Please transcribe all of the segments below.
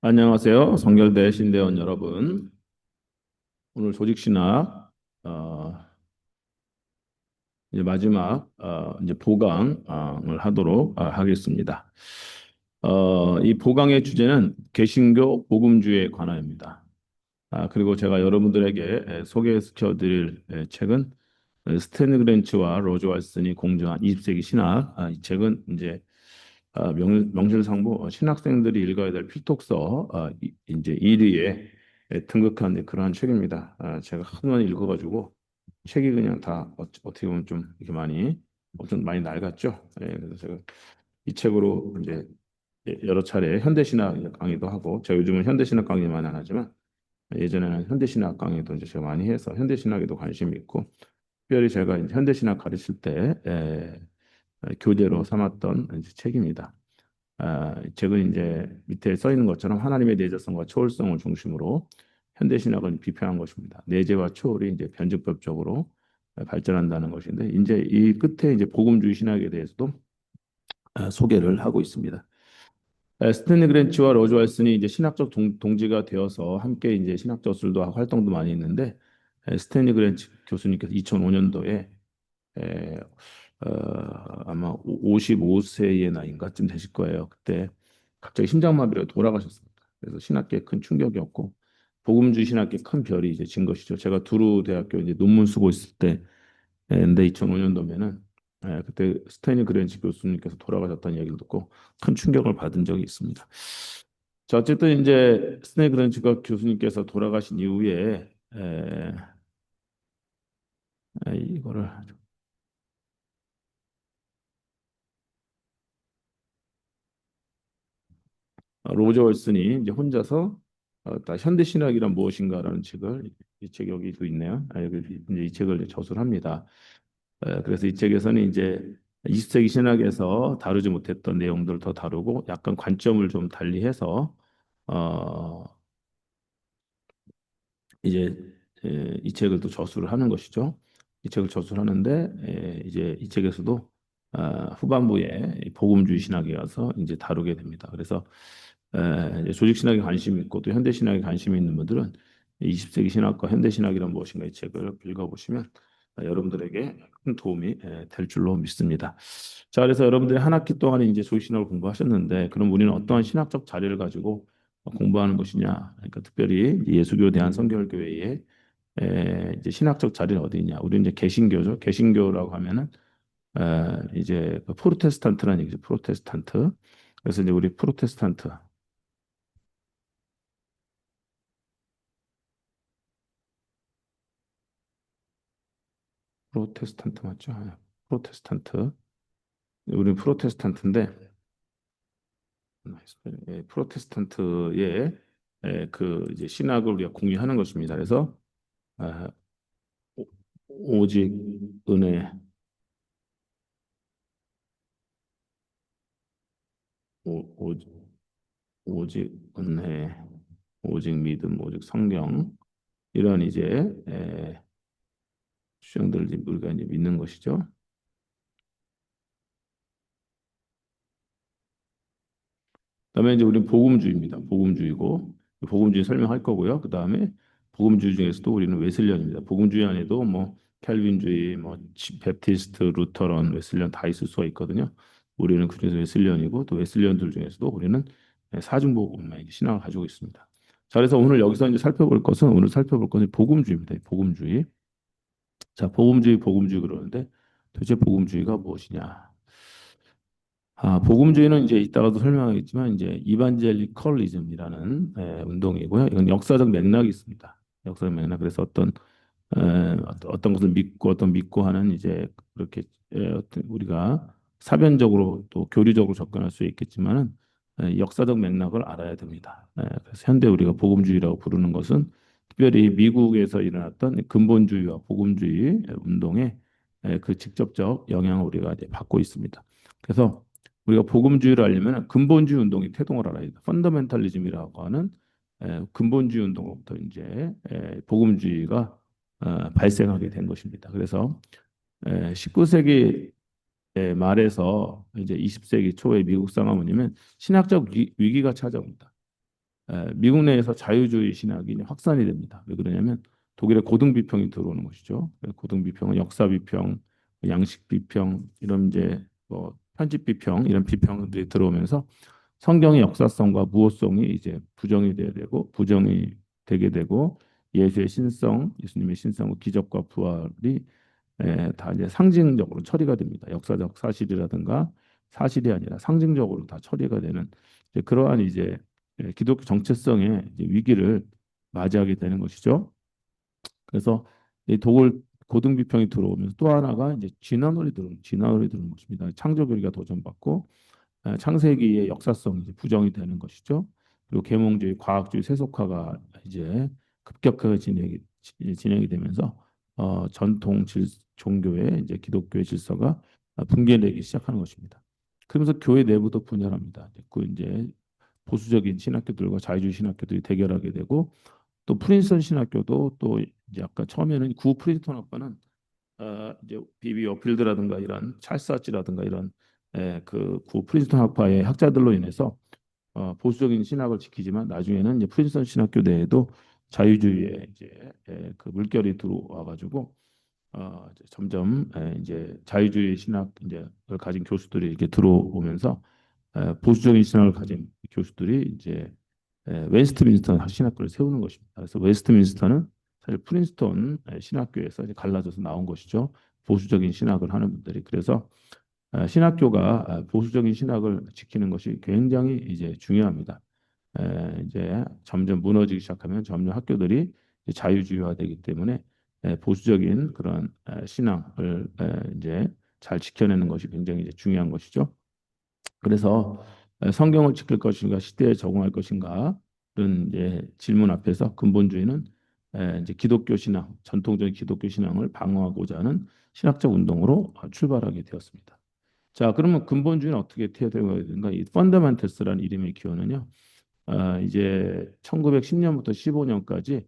안녕하세요. 성결대 신대원 여러분. 오늘 조직신학 이제 마지막 이제 보강을 하도록 하겠습니다. 이 보강의 주제는 개신교 복음주의에 관하여입니다. 그리고 제가 여러분들에게 소개시켜드릴 책은 스탠리 그랜츠와 로즈 왈슨이 공저한 20세기 신학. 이 책은 이제 명실상부 신학생들이 읽어야 될 필독서 이제 1위에 등극한 그러한 책입니다. 제가 한번 읽어가지고 책이 그냥 다 어떻게 보면 좀 이렇게 많이 엄청 많이 낡았죠. 그래서 제가 이 책으로 이제 여러 차례 현대신학 강의도 하고 제가 요즘은 현대신학 강의만 안 하지만 예전에는 현대신학 강의도 이제 제가 많이 해서 현대신학에도 관심이 있고 특별히 제가 이제 현대신학 가르칠 때 교재로 삼았던 이제 책입니다. 책은 이제 밑에 써 있는 것처럼 하나님의 내재성과 초월성을 중심으로 현대신학을 비판한 것입니다. 내재와 초월이 이제 변증법적으로 발전한다는 것인데, 이제 이 끝에 이제 복음주의 신학에 대해서도 소개를 하고 있습니다. 스탠리 그랜치와 로즈 왈슨이 이제 신학적 동지가 되어서 함께 이제 신학 저술도 하고 활동도 많이 했는데, 스탠리 그랜치 교수님께서 2005년도에 에, 어, 아마 55세의 나이인가쯤 되실 거예요. 그때 갑자기 심장마비로 돌아가셨습니다. 그래서 신학계에 큰 충격이었고 복음주의 신학계에 큰 별이 이제 진 것이죠. 제가 두루 대학교 이제 논문 쓰고 있을 때, 근데 2005년도면은 그때 스테니 그랜치 교수님께서 돌아가셨다는 얘기를 듣고 큰 충격을 받은 적이 있습니다. 자, 어쨌든 이제 스테니 그랜치가 교수님께서 돌아가신 이후에 이거를 로저 월슨이 이제 혼자서 다 현대 신학이란 무엇인가라는 책을 이 책 여기도 있네요. 여기 이제 이 책을 이제 저술을 합니다. 그래서 이 책에서는 이제 20세기 신학에서 다루지 못했던 내용들을 더 다루고 약간 관점을 좀 달리해서 어, 이제 이 책을 또 저술을 하는 것이죠. 이 책을 저술하는데 이제 이 책에서도 후반부에 이 복음주의 신학에 가서 이제 다루게 됩니다. 그래서 이제 조직 신학에 관심이 있고 또 현대 신학에 관심이 있는 분들은 20세기 신학과 현대 신학이란 무엇인가 이 책을 읽어보시면 여러분들에게 큰 도움이 될 줄로 믿습니다. 자, 그래서 여러분들이 한 학기 동안 이제 조직 신학을 공부하셨는데 그럼 우리는 어떠한 신학적 자료를 가지고 공부하는 것이냐? 그러니까 특별히 예수교 대한성결교회의 이제 신학적 자리는 어디 있냐? 우리는 이제 개신교죠. 개신교라고 하면은 이제 그 프로테스탄트라는 얘기죠. 프로테스탄트. 그래서 이제 우리 프로테스탄트 맞죠? 프로테스탄트. 우리는 프로테스탄트인데 프로테스탄트의 그 이제 신학을 우리가 공유하는 것입니다. 그래서 아, 오직 은혜, 오, 오, 오직 은혜, 오직 믿음, 오직 성경 이런 이제 주장들을 이제 우리가 이제 믿는 것이죠. 그다음에 이제 우리는 복음주의입니다. 복음주의고 복음주의 설명할 거고요. 그다음에 복음주의 중에서도 우리는 웨슬리안입니다. 복음주의 안에도 뭐 캘빈주의, 뭐 베프티스트, 루터런, 웨슬리안 다 있을 수가 있거든요. 우리는 그중에서 웨슬리안이고 또 웨슬리안들 중에서도 우리는 사중복음만 신앙을 가지고 있습니다. 자, 그래서 오늘 여기서 이제 오늘 살펴볼 것은 복음주의입니다. 복음주의. 자, 복음주의 그러는데 도대체 복음주의가 무엇이냐? 복음주의는 이제 이따가도 설명하겠지만 이제 이반젤리컬리즘이라는 운동이고요. 이건 역사적 맥락이 있습니다. 역사적 맥락. 그래서 어떤 것을 믿고 어떤 믿고 하는 이제 그렇게 어떤 우리가 사변적으로 또 교리적으로 접근할 수 있겠지만은 역사적 맥락을 알아야 됩니다. 그래서 현대 우리가 복음주의라고 부르는 것은 특별히 미국에서 일어났던 근본주의와 복음주의 운동에 그 직접적 영향을 우리가 이제 받고 있습니다. 그래서 우리가 복음주의를 알려면 근본주의 운동의 태동을 알아야 돼요. 펀더멘탈리즘이라고 하는 근본주의 운동부터 이제 복음주의가 발생하게 된 것입니다. 그래서 19세기 말에서 이제 20세기 초에 미국 상황을 보면 신학적 위기가 찾아옵니다. 미국 내에서 자유주의 신학이 이제 확산이 됩니다. 왜 그러냐면 독일의 고등 비평이 들어오는 것이죠. 고등 비평은 역사 비평, 양식 비평 이런 이제 뭐 편집 비평 이런 비평들이 들어오면서 성경의 역사성과 무호성이 이제 부정이 돼야 되고 부정이 되게 되고 예수의 신성, 예수님의 신성, 기적과 부활이 다 이제 상징적으로 처리가 됩니다. 역사적 사실이라든가 사실이 아니라 상징적으로 다 처리가 되는 이제 그러한 이제 기독교 정체성의 이제 위기를 맞이하게 되는 것이죠. 그래서 이 독일 고등 비평이 들어오면서 또 하나가 이제 진화론이 들어오는 것입니다. 창조교리가 도전받고 창세기의 역사성이 이제 부정이 되는 것이죠. 그리고 계몽주의, 과학주의 세속화가 이제 급격하게 진행이 되면서 전통 종교의 이제 기독교의 질서가 붕괴되기 시작하는 것입니다. 그러면서 교회 내부도 분열합니다. 그 이제 보수적인 신학교들과 자유주의 신학교들이 대결하게 되고 또 프린스턴 신학교도 또 이제 아까 처음에는 구 프린스턴 학과는 이제 비비 어필드라든가 이런 찰스 하치라든가 이런 그구 프린스턴 학파의 학자들로 인해서 보수적인 신학을 지키지만 나중에는 이제 프린스턴 신학교 내에도 자유주의의 이제 그 물결이 들어와 가지고 이제 점점 이제 자유주의 신학 이제를 가진 교수들이 이렇게 들어오면서 보수적인 신학을 가진 교수들이 이제 웨스트민스터 신학교를 세우는 것입니다. 그래서 웨스트민스터는 사실 프린스턴 신학교에서 이제 갈라져서 나온 것이죠. 보수적인 신학을 하는 분들이. 그래서 신학교가 보수적인 신학을 지키는 것이 굉장히 이제 중요합니다. 이제 점점 무너지기 시작하면 점점 학교들이 이제 자유주의화되기 때문에 보수적인 그런 신앙을 이제 잘 지켜내는 것이 굉장히 이제 중요한 것이죠. 그래서 성경을 지킬 것인가 시대에 적응할 것인가 이런 이제 질문 앞에서 근본주의는 이제 기독교 신앙, 전통적인 기독교 신앙을 방어하고자 하는 신학적 운동으로 출발하게 되었습니다. 자, 그러면 근본주의는 어떻게 되어야 되는가? 이 펀더멘털스라는 이름의 기원은요. 이제 1910년부터 15년까지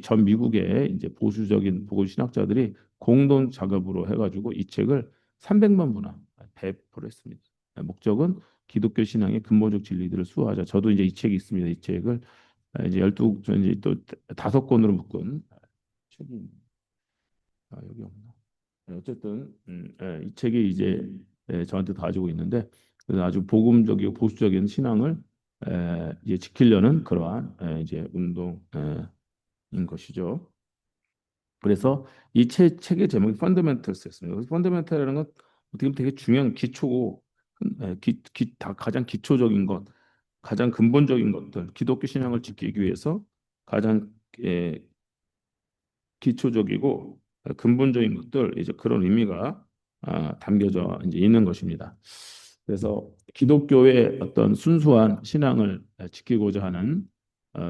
전 미국의 이제 보수적인 보수 신학자들이 공동 작업으로 해가지고 이 책을 300만 부나 배포를 했습니다. 목적은 기독교 신앙의 근본적 진리들을 수호하자. 저도 이제 이 책이 있습니다. 이 책을 이제 12, 이제 또 5권으로 묶은 책이 여기 없나? 어쨌든 이 책이 이제 저한테 가지고 있는데 그래서 아주 복음적이고 보수적인 신앙을 이제 지키려는 그러한 이제 운동인 것이죠. 그래서 이 책의 제목이 펀더멘털스였습니다. 그래서 펀더멘털이라는 건 어떻게 보면 되게 중요한 기초고 가장 기초적인 것, 가장 근본적인 것들, 기독교 신앙을 지키기 위해서 가장 예, 기초적이고 근본적인 것들 이제 그런 의미가 담겨져 이제 있는 것입니다. 그래서 기독교의 어떤 순수한 신앙을 지키고자 하는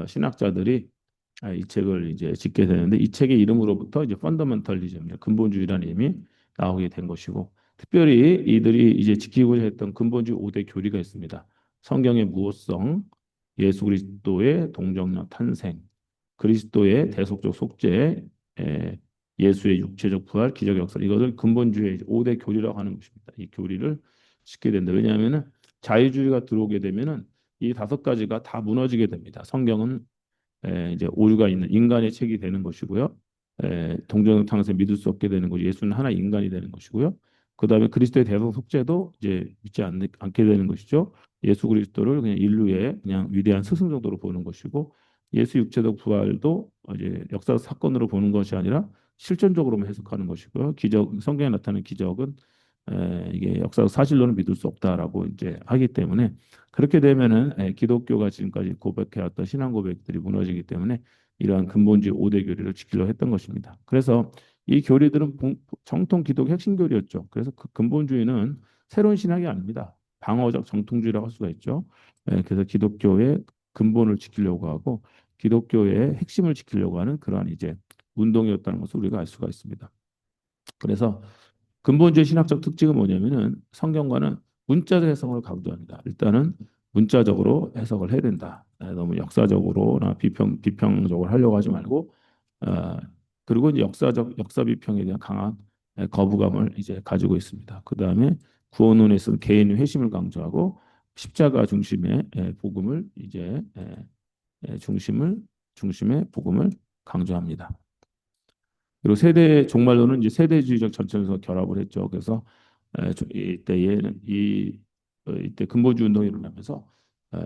신학자들이 이 책을 이제 짓게 되는데 이 책의 이름으로부터 이제 펀더멘털리즘, 근본주의라는 이름이 나오게 된 것이고 특별히 이들이 이제 지키고자 했던 근본주의 5대 교리가 있습니다. 성경의 무호성, 예수 그리스도의 동정녀 탄생, 그리스도의 대속적 속죄, 에, 예수의 육체적 부활, 기적 역사 이것을 근본주의 5대 교리라고 하는 것입니다. 이 교리를 지켜야 된다. 왜냐하면은 자유주의가 들어오게 되면은 이 5가지가 다 무너지게 됩니다. 성경은 이제 오류가 있는 인간의 책이 되는 것이고요. 동정탕에서 믿을 수 없게 되는 것이 예수는 하나 인간이 되는 것이고요. 그다음에 그리스도의 대속 속죄도 이제 않게 되는 것이죠. 예수 그리스도를 그냥 인류의 그냥 위대한 스승 정도로 보는 것이고 예수 육체적 부활도 이제 역사 사건으로 보는 것이 아니라 실존적으로만 해석하는 것이고요. 기적 성경에 나타나는 기적은 이게 역사 사실로는 믿을 수 없다라고 이제 하기 때문에 그렇게 되면은 기독교가 지금까지 고백해왔던 신앙 고백들이 무너지기 때문에 이러한 근본주의 5대 교리를 지키려 했던 것입니다. 그래서 이 교리들은 정통 기독 핵심 교리였죠. 그래서 그 근본주의는 새로운 신학이 아닙니다. 방어적 정통주의라고 할 수가 있죠. 그래서 기독교의 근본을 지키려고 하고 기독교의 핵심을 지키려고 하는 그러한 이제 운동이었다는 것을 우리가 알 수가 있습니다. 그래서 근본주의 신학적 특징은 뭐냐면은 성경과는 문자적 해석을 강조합니다. 일단은 문자적으로 해석을 해야 된다. 너무 역사적으로나 비평적으로 하려고 하지 말고 어, 그리고 이제 역사 비평에 대한 강한 거부감을 이제 가지고 있습니다. 그 다음에 구원론에서는 개인의 회심을 강조하고 십자가 중심의 복음을 이제 중심의 복음을 강조합니다. 그리고 세대 종말론은 이제 세대주의적 전천에서 결합을 했죠. 그래서 이때에는 이때 근본주의 운동이 일어나면서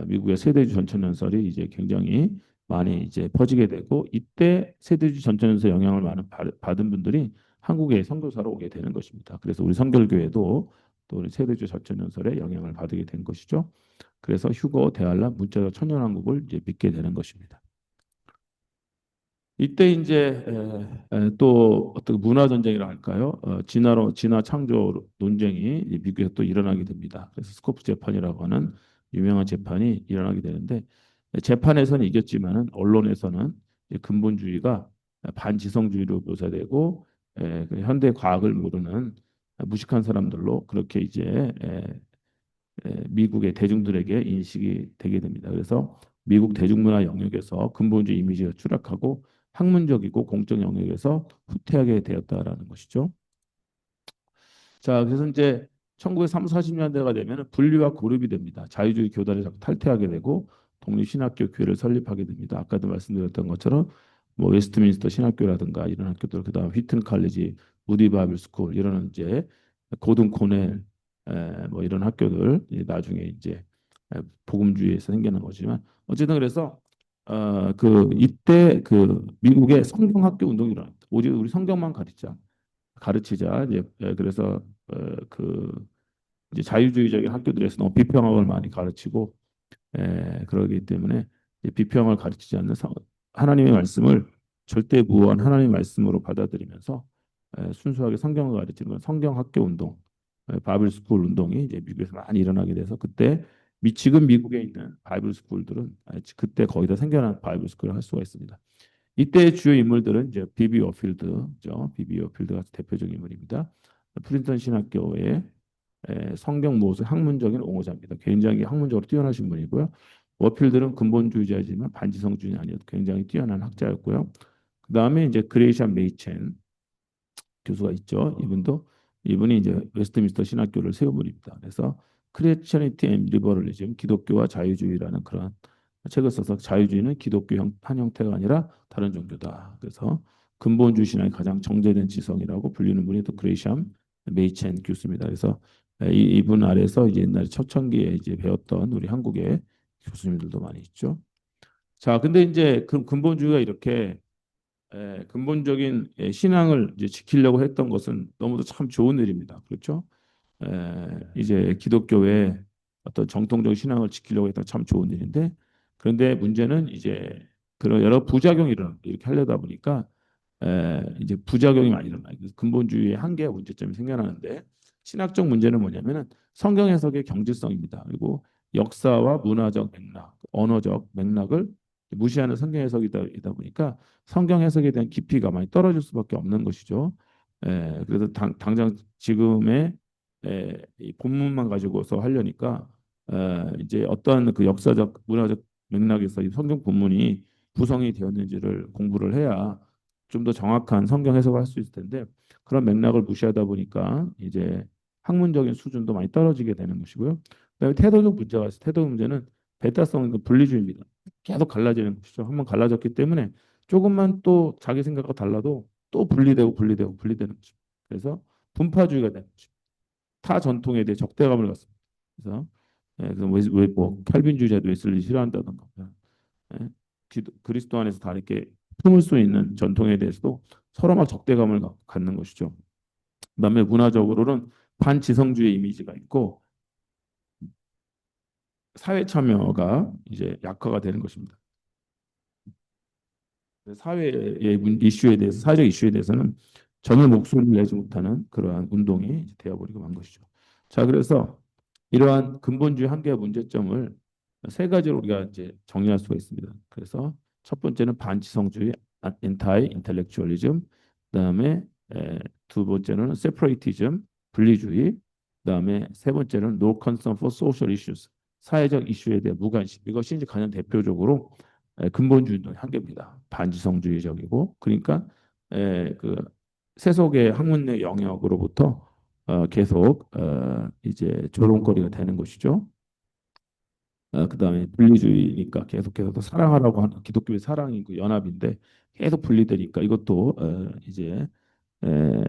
미국의 세대주의 전천연설이 이제 굉장히 많이 이제 퍼지게 되고 이때 세대주의 전천연설 영향을 많이 받은 분들이 한국에 선교사로 오게 되는 것입니다. 그래서 우리 선결교회도 또 우리 세대주의 전천연설에 영향을 받게 된 것이죠. 그래서 휴거, 대할란, 문자적 천년왕국을 이제 믿게 되는 것입니다. 이때 이제 또 어떤 문화 전쟁이라 할까요? 진화 창조 논쟁이 미국에서 또 일어나게 됩니다. 그래서 스코프 재판이라고 하는 유명한 재판이 일어나게 되는데 재판에서는 이겼지만은 언론에서는 이제 근본주의가 반지성주의로 묘사되고 그 현대 과학을 모르는 무식한 사람들로 그렇게 이제 미국의 대중들에게 인식이 되게 됩니다. 그래서 미국 대중문화 영역에서 근본주의 이미지가 추락하고 학문적이고 공적 영역에서 후퇴하게 되었다라는 것이죠. 자, 그래서 이제 1930, 40년대가 되면 분리와 고립이 됩니다. 자유주의 교단에서 탈퇴하게 되고 독립신학교 교회를 설립하게 됩니다. 아까도 말씀드렸던 것처럼 뭐 웨스트민스터 신학교라든가 이런 학교들, 그다음 휘튼 칼리지, 무디 바이블 스쿨 이런 이제 고든 코넬 뭐 이런 학교들 나중에 이제 복음주의에서 생겨난 거지만 어쨌든 그래서 그 이때 그 미국의 성경학교 운동이 일어납니다. 오직 우리 성경만 가르치자 이제 그래서 그 이제 자유주의적인 학교들에서 너무 비평학을 많이 가르치고 그러기 때문에 이제 비평을 가르치지 않는 하나님의 말씀을 절대 무한 하나님의 말씀으로 받아들이면서 순수하게 성경을 가르치는 건 성경학교 운동, 바이블 스쿨 운동이 이제 미국에서 많이 일어나게 돼서 그때 지금 미국에 있는 바이블 스쿨들은 그때 거의 다 생겨난 바이블 스쿨을 할 수가 있습니다. 이때 주요 인물들은 이제 비비 워필드죠. 비비 워필드가 대표적인 인물입니다. 프린스턴 신학교의 성경 모세 학문적인 옹호자입니다. 굉장히 학문적으로 뛰어나신 분이고요. 워필드는 근본주의자지만 반지성주의는 아니어도 굉장히 뛰어난 학자였고요. 그 다음에 이제 그레이션 메이첸 교수가 있죠. 이분이 이제 웨스트민스터 신학교를 세운 분입니다. 그래서 크리스천리티 앤 리버럴리즘, 기독교와 자유주의라는 그런 책을 써서 자유주의는 기독교 한 형태가 아니라 다른 종교다. 그래서 근본주의 신앙의 가장 정제된 지성이라고 불리는 분이 또 그레이샴 메이첸 교수입니다. 그래서 이분 아래서 이제 옛날에 초창기에 이제 배웠던 우리 한국의 교수님들도 많이 있죠. 자, 근데 이제 그 근본주의가 이렇게 근본적인 신앙을 이제 지키려고 했던 것은 너무도 참 좋은 일입니다. 그렇죠? 이제 기독교의 어떤 정통적 신앙을 지키려고 했던 참 좋은 일인데 그런데 문제는 이제 그런 여러 부작용이 이렇게 하려다 보니까 이제 부작용이 많이 일어나요. 그래서 근본주의의 한계와 문제점이 생겨나는데 신학적 문제는 뭐냐면은 성경 해석의 경질성입니다. 그리고 역사와 문화적 맥락, 언어적 맥락을 무시하는 성경 해석이다 보니까 성경 해석에 대한 깊이가 많이 떨어질 수밖에 없는 것이죠. 그래서 당장 지금의 이 본문만 가지고서 하려니까 이제 어떤 그 역사적 문화적 맥락에서 이 성경 본문이 구성이 되었는지를 공부를 해야 좀 더 정확한 성경 해석을 할 수 있을 텐데 그런 맥락을 무시하다 보니까 이제 학문적인 수준도 많이 떨어지게 되는 것이고요. 그다음에 태도적 문제가 있어요. 태도 문제는 배타성 분리주의입니다. 계속 갈라지는 것이죠. 한번 갈라졌기 때문에 조금만 또 자기 생각과 달라도 또 분리되는 거죠. 그래서 분파주의가 되는 거죠. 타 전통에 대해 적대감을 갖습니다. 그래서 그래서 뭐 칼빈주의자도 웨슬리 싫어한다던가 예, 그리스도 안에서 다 이렇게 품을 수 있는 전통에 대해서도 서로 막 적대감을 갖는 것이죠. 그다음에 문화적으로는 반지성주의 이미지가 있고 사회 참여가 이제 약화가 되는 것입니다. 사회의 이슈에 대해서 사회적 이슈에 대해서는 전혀 목소리를 내지 못하는 그러한 운동이 되어버리고 만 것이죠. 자, 그래서 이러한 근본주의 한계와 문제점을 세 가지로 우리가 이제 정리할 수가 있습니다. 그래서 첫 번째는 반지성주의, 엔타이 인텔렉츄얼리즘, 그다음에 두 번째는 세퍼레이티즘, 분리주의, 그다음에 세 번째는 no concern for social issues, 사회적 이슈에 대한 무관심. 이것이 이제 가장 대표적으로 근본주의 운동의 한계입니다. 반지성주의적이고 그러니까 그 세속의 학문의 영역으로부터 계속 이제 조롱거리가 되는 것이죠. 그다음에 분리주의니까 계속해서 또 사랑하라고 하는 기독교의 사랑이 그 연합인데 계속 분리되니까 이것도 이제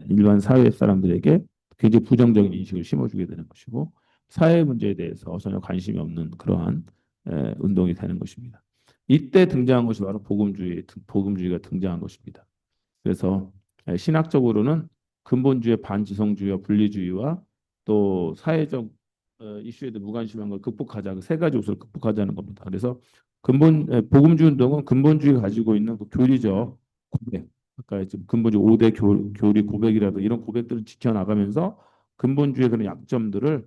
일반 사회 사람들에게 굉장히 부정적인 인식을 심어주게 되는 것이고 사회 문제에 대해서 전혀 관심이 없는 그러한 운동이 되는 것입니다. 이때 등장한 것이 바로 복음주의가 등장한 것입니다. 그래서 신학적으로는 근본주의 반지성주의와 분리주의와 또 사회적 이슈에도 무관심한 걸 극복하자. 그 세 가지 요소를 극복하자는 겁니다. 그래서 복음주의 운동은 근본주의가 가지고 있는 그 교리적 고백, 아까 지금 근본주의 5대 교리 고백이라도 이런 고백들을 지켜나가면서 근본주의의 그런 약점들을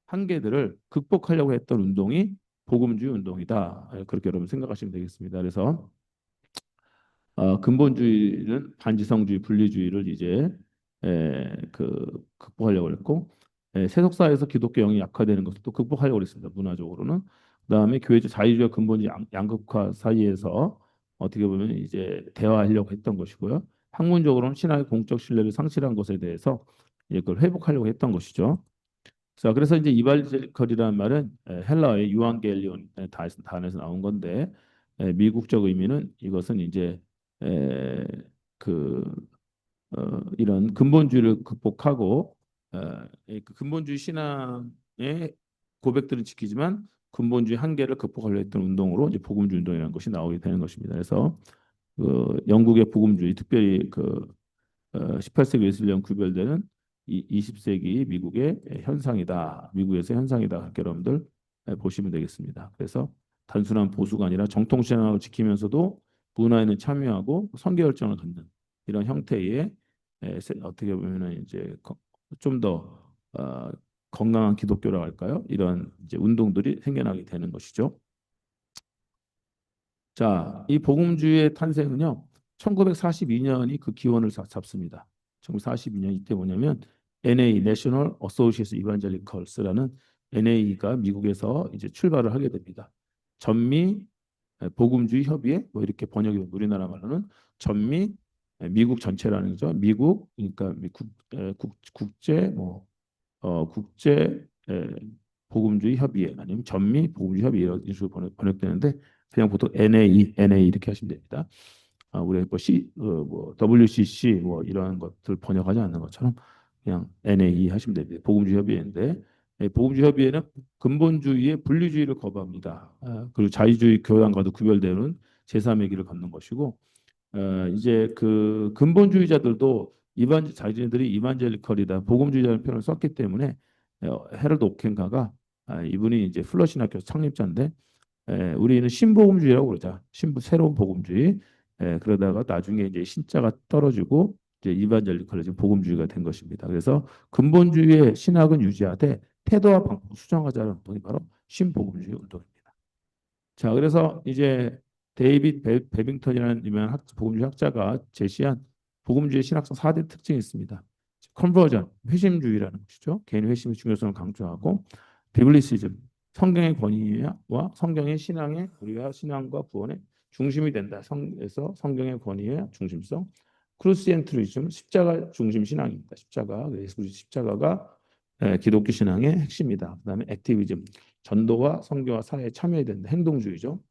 한계들을 극복하려고 했던 운동이 복음주의 운동이다. 그렇게 여러분 생각하시면 되겠습니다. 그래서 근본주의는 반지성주의, 분리주의를 이제 극복하려고 했고 세속사에서 기독교 영이 약화되는 것을 또 극복하려고 했습니다. 문화적으로는. 그다음에 교회적 자유주의와 근본주의 양극화 사이에서 어떻게 보면 이제 대화하려고 했던 것이고요. 학문적으로는 신학의 공적 신뢰를 상실한 것에 대해서 이제 그걸 회복하려고 했던 것이죠. 자, 그래서 이제 이발리컬이라는 말은 헬라어의 유앙겔리온 단에서 나온 건데 미국적 의미는 이것은 이제 에, 그 이런 근본주의를 극복하고 그 근본주의 신앙의 고백들은 지키지만 근본주의 한계를 극복하려 했던 운동으로 이제 복음주의 운동이라는 것이 나오게 되는 것입니다. 그래서 영국의 복음주의, 특별히 18세기 웨슬리안 구별되는 20세기 미국의 현상이다. 미국에서 현상이다. 그렇게 여러분들 보시면 되겠습니다. 그래서 단순한 보수가 아니라 정통 신앙을 지키면서도 문화에는 참여하고 선교 결정을 갖는 이런 형태의 어떻게 보면은 이제 좀 더 건강한 기독교라고 할까요? 이런 이제 운동들이 생겨나게 되는 것이죠. 자, 이 복음주의의 탄생은요, 1942년이 그 기원을 잡습니다. 1942년 이때 뭐냐면 NA National Association Evangelicals라는 NA가 미국에서 이제 출발을 하게 됩니다. 전미 복음주의 협의회 뭐 이렇게 번역이 우리나라 말로는 전미 미국 전체라는 거죠. 미국 그러니까 국제 뭐 국제 복음주의 협의회 아니면 전미 복음주의 협의회 이런 식으로 번역되는데 그냥 보통 NA 이렇게 하시면 됩니다. 우리 뭐 뭐 WCC 뭐 이런 것들 번역하지 않는 것처럼 그냥 NA 하시면 됩니다. 복음주의 협의회인데 복음주의 협의회는 근본주의의 분리주의를 거부합니다. 그리고 자유주의 교단과도 구별되는 제3의 길을 걷는 것이고 이제 그 근본주의자들도 자기네들이 이반젤리컬이다 복음주의자라는 표현을 썼기 때문에 헤럴드 오켄가가 이분이 이제 플러신학교 창립자인데 우리는 신복음주의라고 그러자 새로운 복음주의 그러다가 나중에 이제 신자가 떨어지고 이제 이반젤리컬이 복음주의가 된 것입니다. 그래서 근본주의의 신학은 유지하되 태도와 방법 수정하자는 운동이 바로 신복음주의 운동입니다. 자, 그래서 이제 데이빗 베빙턴이라는 유명한 복음주의 학자가 제시한 복음주의 신학성 4대 특징이 있습니다. 컨버전, 회심주의라는 것이죠. 개인의 회심의 중요성을 강조하고 비블리시즘, 성경의 권위와 성경의 신앙의 우리가 신앙과 구원의 중심이 된다. 그래서 성경의 권위의 중심성, 크루시엔트리즘, 십자가 중심 신앙입니다. 그래서 십자가가 기독교 신앙의 핵심이다. 그다음에 액티비즘, 전도와 선교와 사회에 참여해야 된다. 행동주의죠.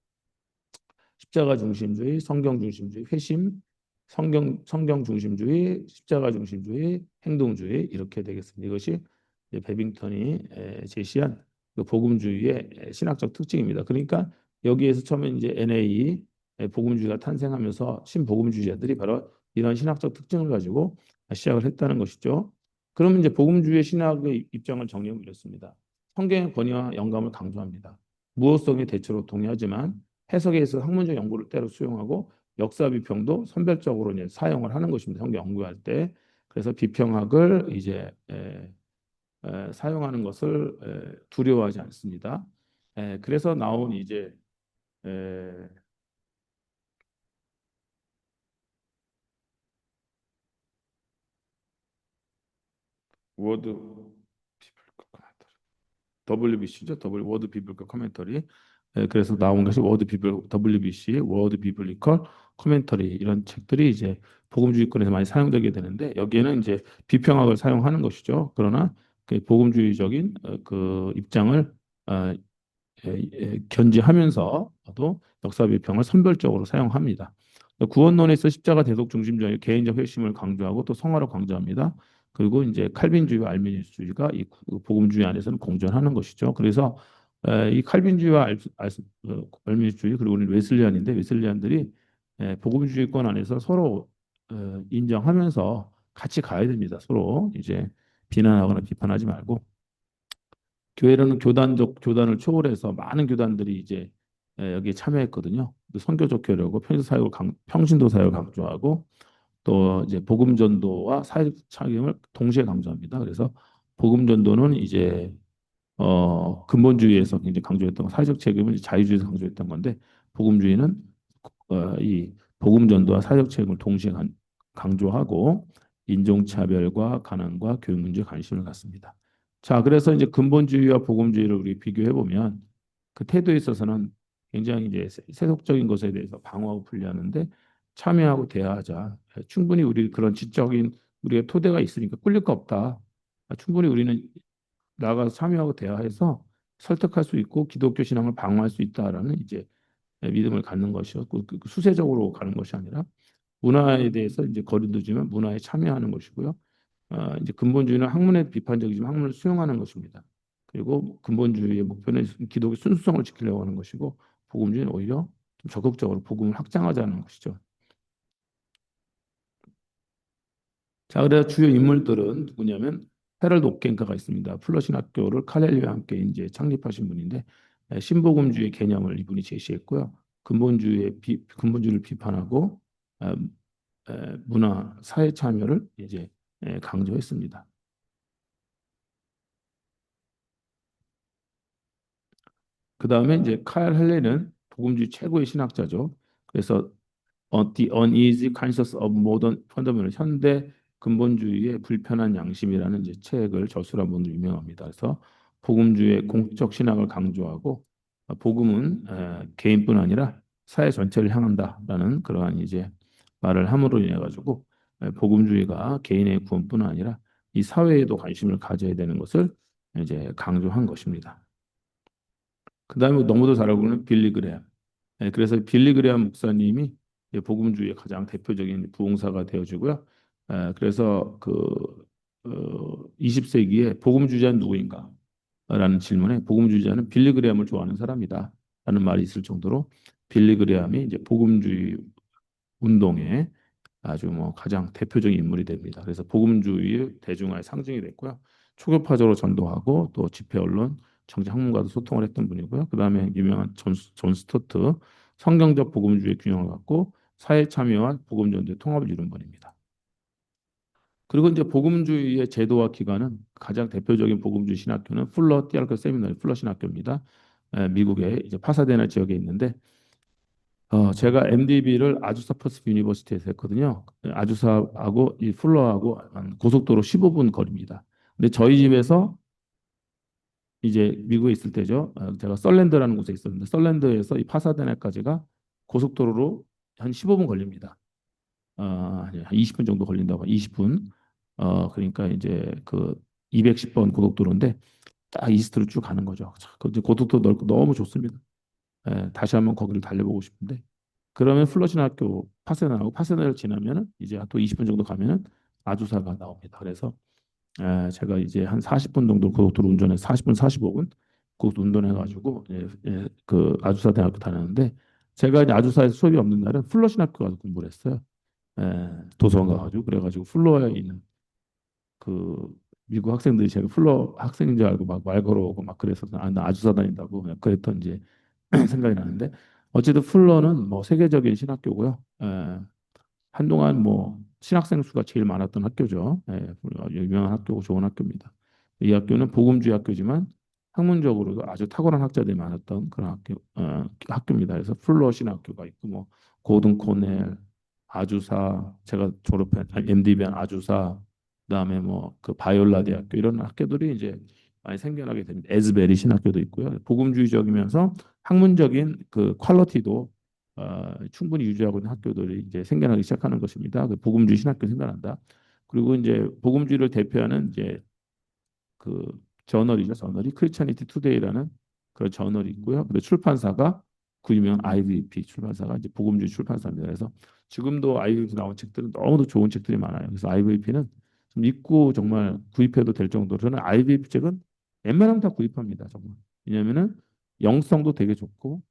십자가 중심주의, 성경 중심주의, 회심, 성경 중심주의, 십자가 중심주의, 행동주의 이렇게 되겠습니다. 이것이 이제 베빙턴이 제시한 그 복음주의의 신학적 특징입니다. 그러니까 여기에서 처음에 이제 NA 복음주의가 탄생하면서 신복음주의자들이 바로 이런 신학적 특징을 가지고 시작을 했다는 것이죠. 그러면 이제 복음주의 신학의 입장을 정리하면 이렇습니다. 성경의 권위와 영감을 강조합니다. 무호성의 대체로 동의하지만 해석에 있어 학문적 연구를 때로 수용하고 역사 비평도 선별적으로 이제 사용을 하는 것입니다. 성경 연구할 때. 그래서 비평학을 이제 사용하는 것을 두려워하지 않습니다. 그래서 나온 이제 에, 워드 WBC죠. 워드 비블리컬 커멘터리. 그래서 나온 것이 WBC, 워드 비블리컬 커멘터리 이런 책들이 이제 복음주의권에서 많이 사용되게 되는데 여기에는 이제 비평학을 사용하는 것이죠. 그러나 그 복음주의적인 그 입장을 어, 견지하면서도 역사 비평을 선별적으로 사용합니다. 구원론에서 십자가 대속 중심주의 개인적 핵심을 강조하고 또 성화를 강조합니다. 그리고 이제 칼빈주의와 알미니스주의가 이 복음주의 안에서는 공존하는 것이죠. 그래서 이 칼빈주의와 알미니스주의 그리고 우리 웨슬리안인데 웨슬리안들이 복음주의권 안에서 서로 인정하면서 같이 가야 됩니다. 서로 이제 비난하거나 비판하지 말고 교회는 교단을 초월해서 많은 교단들이 이제 여기에 참여했거든요. 선교적 교류고 평신도 사역을 강조하고 또 이제 복음 전도와 사회적 책임을 동시에 강조합니다. 그래서 복음 전도는 이제 근본주의에서 굉장히 강조했던 거, 사회적 책임은 이제 자유주의에서 강조했던 건데 복음주의는 이 복음 전도와 사회적 책임을 동시에 강조하고 인종차별과 가난과 교육 문제에 관심을 갖습니다. 자, 그래서 이제 근본주의와 복음주의를 우리 비교해 보면 그 태도에 있어서는 굉장히 이제 세속적인 것에 대해서 방어하고 분리하는데 참여하고 대화하자. 충분히 우리 그런 지적인 우리의 토대가 있으니까 꿀릴 거 없다. 충분히 우리는 나가서 참여하고 대화해서 설득할 수 있고 기독교 신앙을 방어할 수 있다라는 이제 믿음을 갖는 것이요. 수세적으로 가는 것이 아니라 문화에 대해서 이제 거리두지만 문화에 참여하는 것이고요. 이제 근본주의는 학문에 비판적이지만 학문을 수용하는 것입니다. 그리고 근본주의의 목표는 기독의 순수성을 지키려고 하는 것이고 복음주의는 오히려 좀 적극적으로 복음을 확장하자는 것이죠. 자, 그래서 주요 인물들은 누구냐면 헤럴드 옥겐가가 있습니다. 플러신 학교를 칼렐리와 함께 이제 창립하신 분인데 신복음주의 개념을 이분이 제시했고요. 근본주의를 비판하고 에, 문화, 사회 참여를 이제 강조했습니다. 그 다음에 이제 카일 헬레는 복음주의 최고의 신학자죠. 그래서 The Uneasy Conscience of Modern Fundamental 현대 근본주의의 불편한 양심이라는 이제 책을 저술한 분으로 유명합니다. 그래서 복음주의의 공적 신학을 강조하고 복음은 개인뿐 아니라 사회 전체를 향한다라는 그러한 이제 말을 함으로 인해 가지고 복음주의가 개인의 구원뿐 아니라 이 사회에도 관심을 가져야 되는 것을 이제 강조한 것입니다. 그다음에 너무도 잘 알고 있는 빌리 그레함. 그래서 빌리 그레함 목사님이 이제 복음주의의 가장 대표적인 부흥사가 되어지고요. 그래서 그 20세기에 복음주의자는 누구인가? 라는 질문에 복음주의자는 빌리 그레함을 좋아하는 사람이다. 라는 말이 있을 정도로 빌리 그레함이 이제 복음주의 운동의 아주 뭐 가장 대표적인 인물이 됩니다. 그래서 복음주의 대중화의 상징이 됐고요. 초교파적으로 전도하고 또 집회 언론, 정치 학문과도 소통을 했던 분이고요. 그다음에 유명한 존 스토트 성경적 복음주의 균형을 갖고 사회 참여와 복음 전도의 통합을 이룬 분입니다. 그리고 이제 복음주의의 제도와 기관은 가장 대표적인 복음주의 신학교는 풀러 티알크 세미나리 풀러 신학교입니다. 미국의 이제 파사데나 지역에 있는데 제가 MDB를 아주사 퍼스피 유니버시티에서 했거든요. 아주사하고 이 풀러하고 한 고속도로 15분 거리입니다. 근데 저희 집에서 이제 미국에 있을 때죠. 제가 썰랜드라는 곳에 있었는데 썰랜드에서 이 파사데나까지가 고속도로로 한 15분 걸립니다. 한 20분 정도 걸린다고 20분. 그러니까 이제 그 210번 고속도로인데 딱 이스트로 쭉 가는 거죠. 그 고속도로 넓고 너무 좋습니다. 다시 한번 거기를 달려보고 싶은데 그러면 플러신 학교 파세나하고 파세나를 지나면은 이제 또 20분 정도 가면은 아주사가 나옵니다. 그래서 제가 이제 한 40분 정도 고속도로 운전해서 40분 45분 고속도로 운전해가지고 그 아주사 대학교 다녔는데 제가 이제 아주사에서 수업이 없는 날은 플러신 학교 가서 공부를 했어요. 도서관 가가지고 그래가지고 플러에 있는 그 미국 학생들이 제가 플러 학생인 줄 알고 막 말 걸어오고 막 그래서 나 아주사 다닌다고 그랬던 이제 생각이 나는데 어쨌든 풀러는 뭐 세계적인 신학교고요. 한동안 뭐 신학생 수가 제일 많았던 학교죠. 유명한 학교고 좋은 학교입니다. 이 학교는 복음주의 학교지만 학문적으로도 아주 탁월한 학자들이 많았던 그런 학교입니다. 그래서 풀러 신학교가 있고 뭐 고든 코넬, 아주사, 제가 졸업한 MDB한 아주사, 그다음에 뭐 그 바이올라 대학교 이런 학교들이 이제 많이 생겨나게 됩니다. 에즈베리 신학교도 있고요. 복음주의적이면서 학문적인 그 퀄리티도 충분히 유지하고 있는 학교들이 이제 생겨나기 시작하는 것입니다. 그 복음주의 신학교 생겨난다. 그리고 이제 복음주의를 대표하는 이제 그 저널이죠. 저널이 크리스천니티 투데이라는 그런 저널이 있고요. 그리고 출판사가 그 유명한 IVP 출판사가 이제 복음주의 출판사입니다. 그래서 지금도 IVP 나온 책들은 너무도 좋은 책들이 많아요. 그래서 IVP는 좀 읽고 정말 구입해도 될 정도로 저는 IVP 책은 웬만하면 다 구입합니다. 정말. 왜냐하면은 영성도 되게 좋고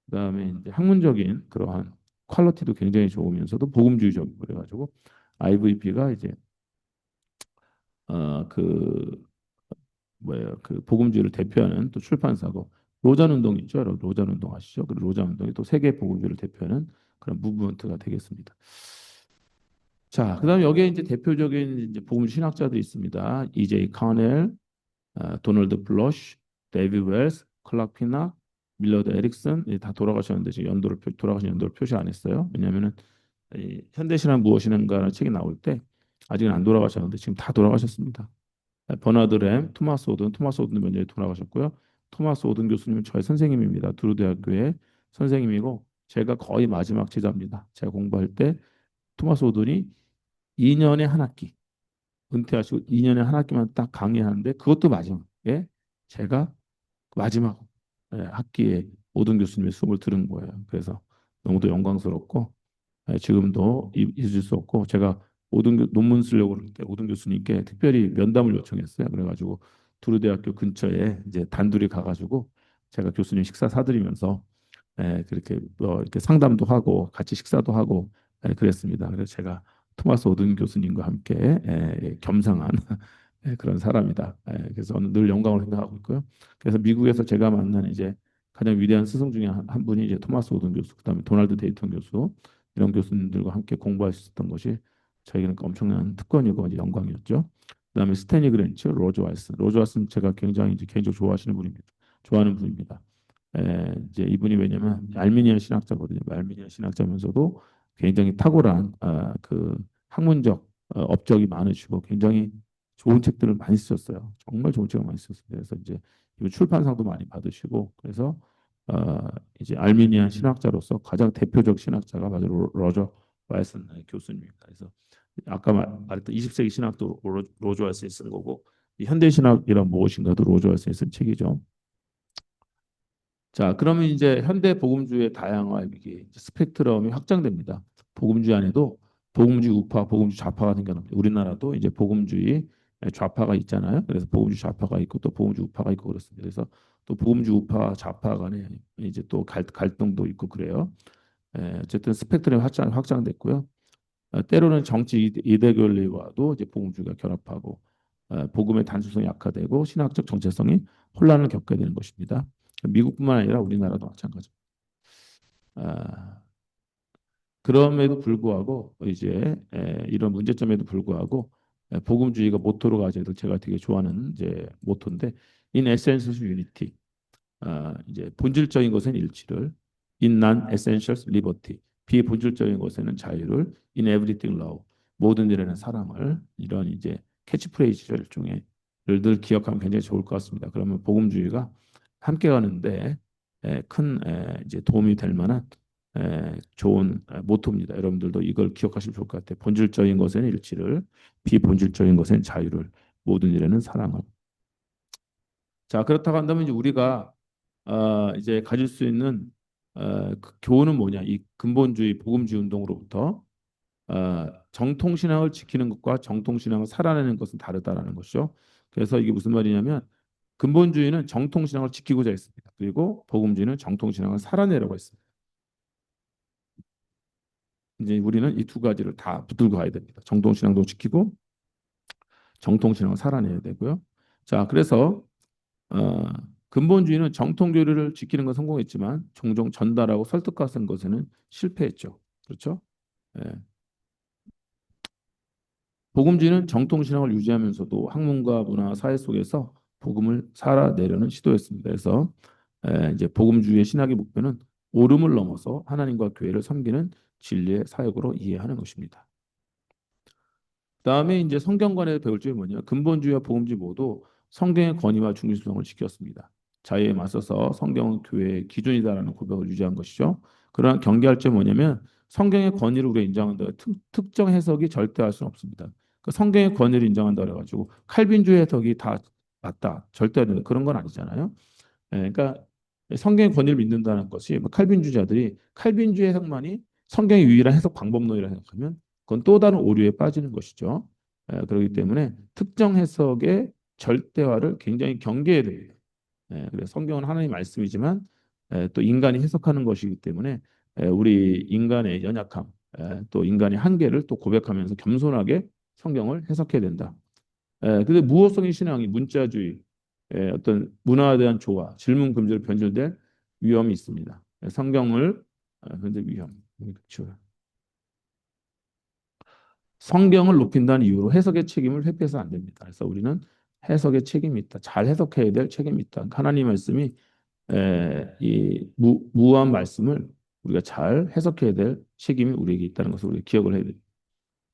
그다음에 이제 학문적인 그러한 퀄리티도 굉장히 좋으면서도 복음주의적이고 그래가지고 IVP가 이제 그 뭐예요? 그 복음주의를 대표하는 또 출판사고 로잔 운동 있죠? 로잔 운동 아시죠? 그 로잔 운동이 또 세계 복음주의를 대표하는 그런 무브먼트가 되겠습니다. 자, 그다음에 여기에 이제 대표적인 이제 복음 신학자들이 있습니다. E.J. 카넬, 도널드 블러쉬, 데이비드 웰스, 클락 피나, 밀러드 에릭슨 다 돌아가셨는데 지금 돌아가신 연도를 표시 안 했어요. 왜냐하면은 이 현대신학 무엇인가라는 책이 나올 때 아직은 안 돌아가셨는데 지금 다 돌아가셨습니다. 버나드 램, 토마스 오든 몇 년에 돌아가셨고요. 토마스 오든 교수님은 저의 선생님입니다. 두루 대학교의 선생님이고 제가 거의 마지막 제자입니다. 제가 공부할 때 토마스 오든이 2년에 한 학기 은퇴하시고 2년에 한 학기만 딱 강의하는데 그것도 마지막에 제가 마지막 학기에 오든 교수님의 수업을 들은 거예요. 그래서 너무도 영광스럽고 지금도 잊을 수 없고 제가 논문 쓰려고 그럴 때 오든 교수님께 특별히 면담을 요청했어요. 그래가지고 두루대학교 근처에 이제 단둘이 가가지고 제가 교수님 식사 사드리면서 그렇게 이렇게 상담도 하고 같이 식사도 하고 그랬습니다. 그래서 제가 토마스 오든 교수님과 함께 겸상한 그런 사람이다. 그래서 저는 늘 영광을 생각하고 있고요. 그래서 미국에서 제가 만난 이제 가장 위대한 스승 중에 한 분이 이제 토마스 오든 교수, 그다음에 도널드 데이턴 교수 이런 교수님들과 함께 공부할 수 있었던 것이 저에게는 엄청난 특권이고 이제 영광이었죠. 그다음에 스테니 그랜츠, 로즈 왈슨 제가 굉장히 이제 개인적으로 좋아하시는 분입니다. 좋아하는 분입니다. 이제 이분이 왜냐면 알미니안 신학자거든요. 알미니안 신학자면서도 굉장히 탁월한 그 학문적 업적이 많으시고 굉장히 좋은 책들을 많이 쓰셨어요. 정말 좋은 책을 많이 쓰셨어요. 그래서 이제 이분 출판상도 많이 받으시고 그래서 어, 이제 알미니안 신학자로서 가장 대표적 신학자가 바로 로저 와이슨 교수님입니다. 그래서 아까 말했던 20세기 신학도 로저 와이슨이 쓴 거고 이 현대 신학이란 무엇인가도 로저 와이슨이 쓴 책이죠. 자, 그러면 이제 현대 복음주의의 다양화 이게 스펙트럼이 확장됩니다. 복음주의 안에도 복음주의 우파, 복음주의 좌파가 생겨납니다. 우리나라도 이제 복음주의 좌파가 있잖아요. 그래서 복음주의 좌파가 있고 또 복음주의 우파가 있고 그렇습니다. 그래서 또 복음주의 우파, 좌파 간에 이제 또 갈등도 있고 그래요. 어쨌든 스펙트럼이 확장됐고요. 때로는 정치 이데올리와도 이제 복음주의가 결합하고 복음의 단순성이 약화되고 신학적 정체성이 혼란을 겪게 되는 것입니다. 미국뿐만 아니라 우리나라도 마찬가지입니다. 아, 그럼에도 불구하고 이제 이런 문제점에도 불구하고 복음주의가 모토로 가져야 될 제가 되게 좋아하는 이제 모토인데 in essence unity 이제 본질적인 것은 일치를 in non-essentials liberty 비본질적인 것에는 자유를 in everything love 모든 일에는 사랑을 이런 이제 캐치프레이즈 일종의 늘 기억하면 굉장히 좋을 것 같습니다. 그러면 복음주의가 함께 가는데 큰 이제 도움이 될 만한 좋은 모토입니다. 여러분들도 이걸 기억하시면 좋을 것 같아요. 본질적인 것에는 일치를 비본질적인 것에는 자유를 모든 일에는 사랑을 자, 그렇다고 한다면 이제 우리가 이제 가질 수 있는 그 교훈은 뭐냐? 이 근본주의 복음주의 운동으로부터 정통 신앙을 지키는 것과 정통 신앙을 살아내는 것은 다르다라는 것이죠. 그래서 이게 무슨 말이냐면 근본주의는 정통 신앙을 지키고자 했습니다. 그리고 복음주의는 정통 신앙을 살아내려고 했습니다. 이제 우리는 이 두 가지를 다 붙들고 가야 됩니다. 정통 신앙도 지키고 정통 신앙을 살아내야 되고요. 자, 그래서 어, 근본주의는 정통 교리를 지키는 건 성공했지만 종종 전달하고 설득 같은 것에는 실패했죠. 그렇죠? 예. 복음주의는 정통 신앙을 유지하면서도 학문과 문화, 사회 속에서 복음을 살아내려는 시도였습니다. 그래서 이제 복음주의의 신학의 목표는 옳음을 넘어서 하나님과 교회를 섬기는 진리의 사역으로 이해하는 것입니다. 그다음에 이제 성경관에서 배울 점이 뭐냐? 근본주의와 복음주의 모두 성경의 권위와 중립성을 지켰습니다. 자유에 맞서서 성경은 교회의 기준이다라는 고백을 유지한 것이죠. 그러나 경계할 점이 뭐냐면 성경의 권위를 우리가 인정한다. 특정 해석이 절대 할 수는 없습니다. 그 성경의 권위를 인정한다 그래가지고 칼빈주의 해석이 다 맞다. 절대 안 된다. 그런 건 아니잖아요. 그러니까 성경의 권위를 믿는다는 것이 뭐 칼빈주의자들이 칼빈주의 해석만이 성경의 유일한 해석 방법론이라 생각하면 그건 또 다른 오류에 빠지는 것이죠. 그렇기 때문에 특정 해석의 절대화를 굉장히 경계해야 됩니다. 그래서 성경은 하나님의 말씀이지만 또 인간이 해석하는 것이기 때문에 우리 인간의 연약함, 또 인간의 한계를 또 고백하면서 겸손하게 성경을 해석해야 된다. 근데 무호성의 신앙이 문자주의, 어떤 문화에 대한 조화, 질문 금지로 변질될 위험이 있습니다. 성경을 근데 위험, 그렇죠. 성경을 높인다는 이유로 해석의 책임을 회피해서 안 됩니다. 그래서 우리는 해석의 책임이 있다. 잘 해석해야 될 책임이 있다. 하나님 말씀이 이 무한 말씀을 우리가 잘 해석해야 될 책임이 우리에게 있다는 것을 우리가 기억을 해야 됩니다.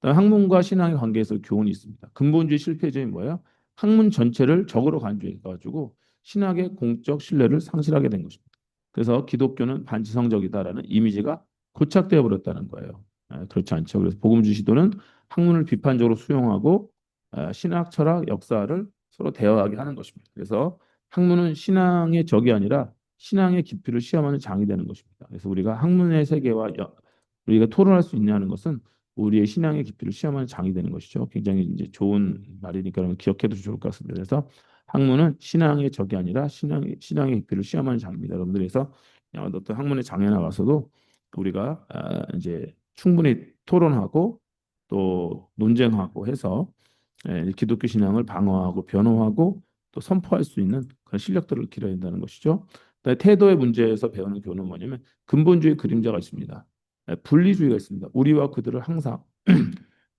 학문과 신앙의 관계에서 교훈이 있습니다. 근본주의 실패점이 뭐예요? 학문 전체를 적으로 간주해 가지고 신학의 공적 신뢰를 상실하게 된 것입니다. 그래서 기독교는 반지성적이다라는 이미지가 고착되어 버렸다는 거예요. 그렇지 않죠. 그래서 복음주의 시도는 학문을 비판적으로 수용하고 신학, 철학, 역사를 서로 대화하게 하는 것입니다. 그래서 학문은 신앙의 적이 아니라 신앙의 깊이를 시험하는 장이 되는 것입니다. 그래서 우리가 학문의 세계와 우리가 토론할 수 있냐는 것은 우리의 신앙의 깊이를 시험하는 장이 되는 것이죠. 굉장히 이제 좋은 말이니까 여러분 기억해도 좋을 것 같습니다. 그래서 학문은 신앙의 적이 아니라 신앙의 깊이를 시험하는 장입니다. 여러분들 그래서 어떤 학문의 장에 나가서도 우리가 이제 충분히 토론하고 또 논쟁하고 해서 기독교 신앙을 방어하고 변호하고 또 선포할 수 있는 그런 실력들을 기르어야 된다는 것이죠. 그다음에 태도의 문제에서 배우는 교훈은 뭐냐면 근본주의 그림자가 있습니다. 분리주의가 있습니다. 우리와 그들을 항상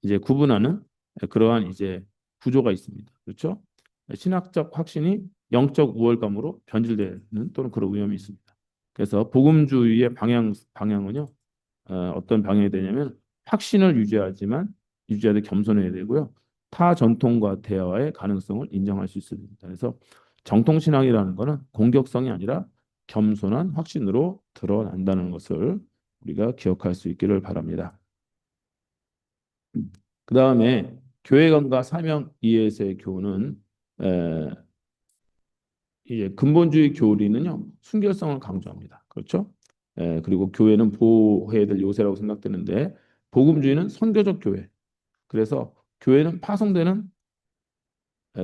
이제 구분하는 그러한 이제 구조가 있습니다. 그렇죠? 신학적 확신이 영적 우월감으로 변질되는 또는 그런 위험이 있습니다. 그래서 복음주의의 방향은요. 어떤 방향이 되냐면 확신을 유지하지만 유지하되 겸손해야 되고요. 타 전통과 대화의 가능성을 인정할 수 있어야 됩니다. 그래서 정통신앙이라는 것은 공격성이 아니라 겸손한 확신으로 드러난다는 것을 우리가 기억할 수 있기를 바랍니다. 그 다음에 교회관과 사명 이에서의 교훈은 에, 이제 근본주의 교리는요 순결성을 강조합니다. 그렇죠? 그리고 교회는 보호해야 될 요새라고 생각되는데 복음주의는 선교적 교회. 그래서 교회는 파송되는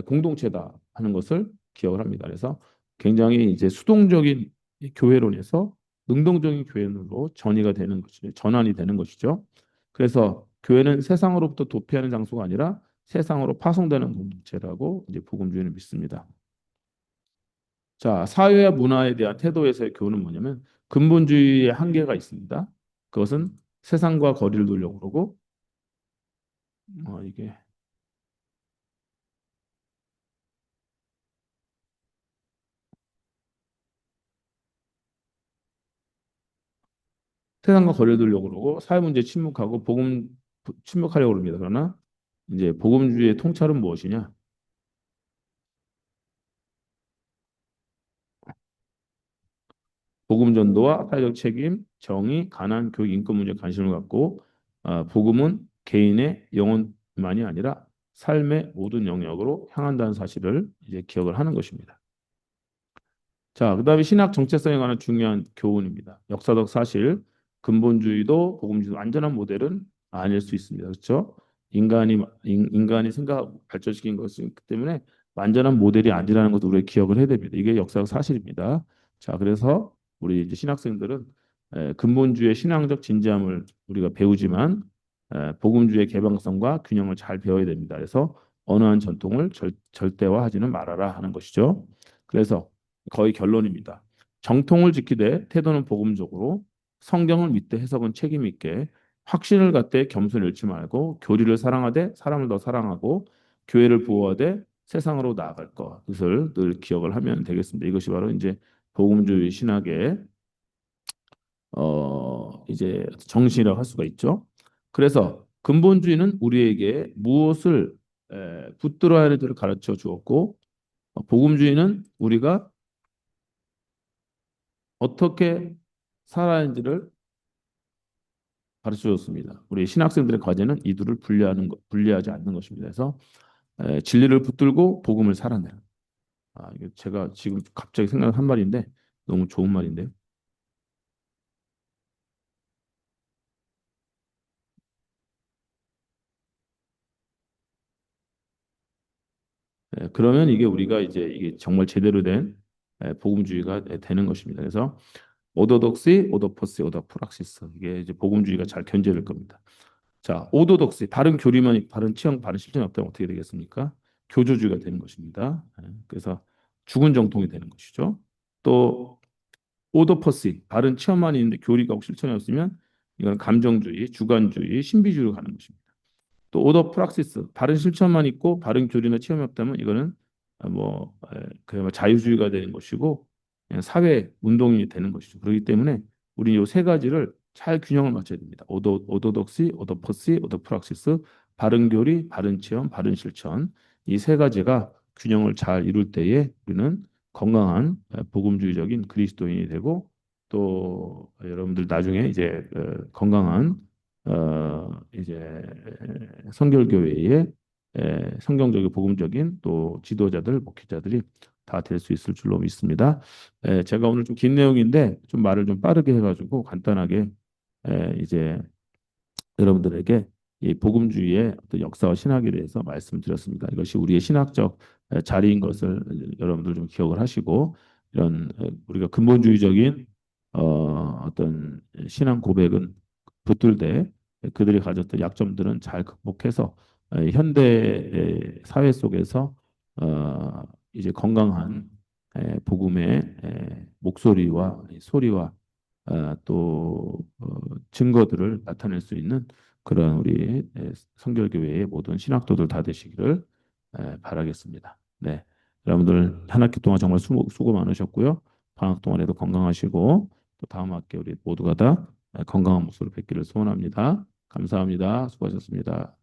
공동체다 하는 것을 기억을 합니다. 그래서 굉장히 이제 수동적인 교회론에서 능동적인 교회론으로 전환이 되는 것이죠. 그래서 교회는 세상으로부터 도피하는 장소가 아니라 세상으로 파송되는 공동체라고 이제 복음주의는 믿습니다. 자, 사회와 문화에 대한 태도에서의 교훈은 뭐냐면 근본주의의 한계가 있습니다. 그것은 세상과 거리를 두려고 그러고 이게 세상과 거리를 두려고 그러고 사회 문제에 침묵하고 침묵하려고 합니다. 그러나 이제 복음주의의 통찰은 무엇이냐? 복음 전도와 사회적 책임, 정의, 가난, 교육, 인권 문제에 관심을 갖고 복음은 개인의 영혼만이 아니라 삶의 모든 영역으로 향한다는 사실을 이제 기억을 하는 것입니다. 자, 그다음에 신학 정체성에 관한 중요한 교훈입니다. 역사적 사실, 근본주의도 복음주의도 완전한 모델은 아닐 수 있습니다. 그렇죠? 인간이 생각 발전시킨 것이기 때문에 완전한 모델이 아니라는 것도 우리가 기억을 해야 됩니다. 이게 역사적 사실입니다. 자, 그래서 우리 이제 신학생들은 근본주의의 신앙적 진지함을 우리가 배우지만 복음주의의 개방성과 균형을 잘 배워야 됩니다. 그래서 언어한 전통을 절대화하지는 말아라 하는 것이죠. 그래서 거의 결론입니다. 정통을 지키되 태도는 복음적으로 성경을 믿되 해석은 책임 있게 확신을 갖되 겸손을 잃지 말고 교리를 사랑하되 사람을 더 사랑하고 교회를 보호하되 세상으로 나아갈 것을 늘 기억을 하면 되겠습니다. 이것이 바로 이제 복음주의 신학의 이제 정신이라고 할 수가 있죠. 그래서 근본주의는 우리에게 무엇을 붙들어야 할지를 가르쳐 주었고 복음주의는 우리가 어떻게 살아야 하는지를 가르쳐 줬습니다. 우리 신학생들의 과제는 이 둘을 분리하지 않는 것입니다. 그래서 진리를 붙들고 복음을 살아내는. 이게 제가 지금 갑자기 생각한 말인데 너무 좋은 말인데요. 그러면 이게 우리가 이제 이게 정말 제대로 된 복음주의가 되는 것입니다. 그래서 오도독시, 오도포시, 오도프락시스 이게 이제 복음주의가 잘 견제될 겁니다. 자, 오도독시 바른 교리만 있고 바른 취향, 바른 실천이 없다면 어떻게 되겠습니까? 교조주의가 되는 것입니다. 그래서 죽은 정통이 되는 것이죠. 또 오도퍼시 바른 취향만 있는데 교리가 혹 실천이 없으면 이건 감정주의, 주관주의, 신비주의로 가는 것입니다. 또 오더 프락시스 바른 실천만 있고 바른 교리나 체험이 없다면 이거는 그야말로 자유주의가 되는 것이고 그냥 사회 운동이 되는 것이죠. 그렇기 때문에 우리 이 세 가지를 잘 균형을 맞춰야 됩니다. 오도독시, 오도퍼시, 오도프락시스, 바른 교리, 바른 체험, 바른 실천 이 세 가지가 균형을 잘 이룰 때에 우리는 건강한 복음주의적인 그리스도인이 되고 또 여러분들 나중에 이제 건강한 이제 성결교회의 성경적이고 복음적인 또 지도자들, 목회자들이 다 될 수 있을 줄로 믿습니다. 제가 오늘 좀 긴 내용인데 좀 말을 좀 빠르게 해가지고 간단하게 이제 여러분들에게 이 복음주의의 어떤 역사와 신학에 대해서 말씀드렸습니다. 이것이 우리의 신학적 자리인 것을 여러분들 좀 기억을 하시고 이런 우리가 근본주의적인 어떤 신앙 고백은 붙들되 그들이 가졌던 약점들은 잘 극복해서 현대 사회 속에서 이제 건강한 복음의 목소리와 소리와 또 증거들을 나타낼 수 있는 그런 우리 성결교회의 모든 신학도들 다 되시기를 바라겠습니다. 네, 여러분들 한 학기 동안 정말 수고 많으셨고요. 방학 동안에도 건강하시고 또 다음 학기 우리 모두가 다 건강한 목소리 뵙기를 소원합니다. 감사합니다. 수고하셨습니다.